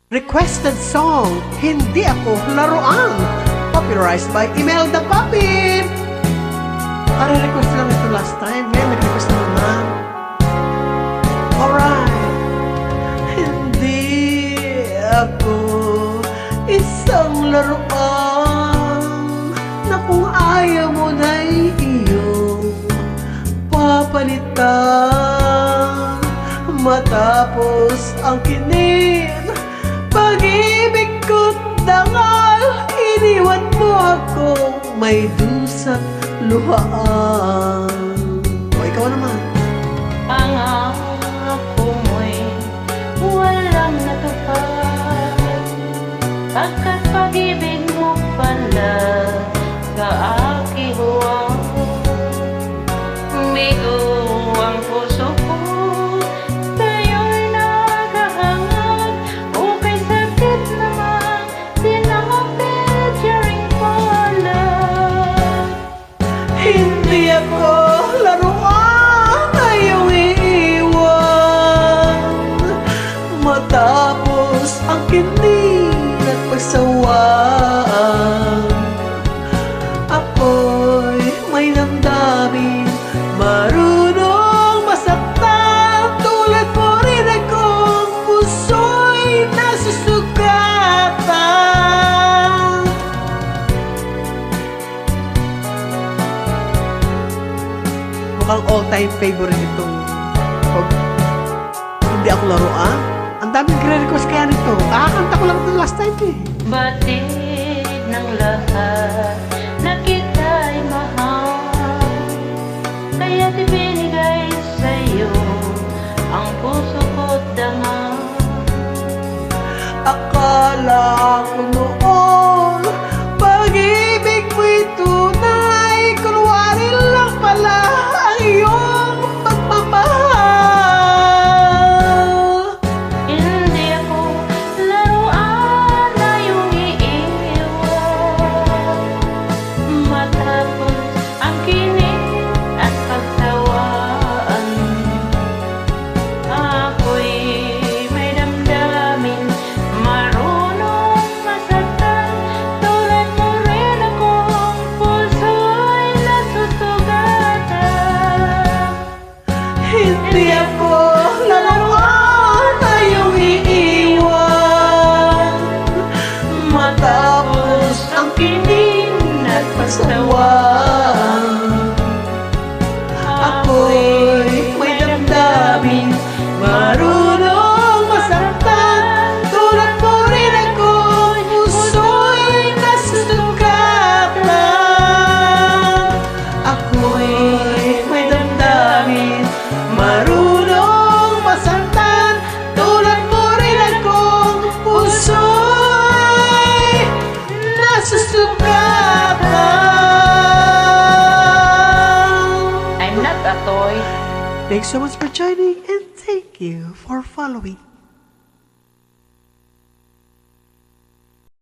Requested song, Hindi Ako Laruan. Popularized by Imelda Papin. Request lang ito last time. Ngayon, nag-request na naman. Alright. Hindi ako isang laruan na kung ayaw mo na'y iyong papalitan. Matapos ang kinin, pag-ibig ko't dangal, iniwan mo akong may dusat luhaan. O, ikaw naman. Pangako mo'y walang natupad, pagkat pag-ibig mo pala kaakihuang. Bigo ang puso ko, sa'yo'y naghahangad. Okay, sakit naman, sinakapit during pala. Hindi ako laruan, ayaw iiwan. Matapos ang kinig at pagsawaan, ako'y may damdamin, marunong masaktan. Tulad mo rin akong puso'y nasusugatan. Mukhang all-time favorite itong Hindi Ako Laruan. Ang daming gre-request kaya nito. Kakakanta ko lang ito last time eh. Batid ng lahat na kita'y mahal, kaya't ibinigay sa'yo ang puso ko't dangal. Akala ko noon pag-ibig mo'y tunay, kunwari lang pala ang iyong pagmamahal. Hindi ako laruan na iyong iiwan, matapos ang kinig at pagsawaan. Ako'y may damdamin, marunong masaktan. Tulad mo rin akong puso'y nasusugatan. Hindi ako laruan na iyong iiwan, matapos ang kinig at pagsawaan. Ako'y may damdamin, marunong masaktan. Tulad mo rin akong puso'y nasusugatan. Ako'y may damdamin, marunong masaktan. Tulad mo rin akong puso'y nasusugatan. I'm not a toy. Thanks so much for joining and thank you for following.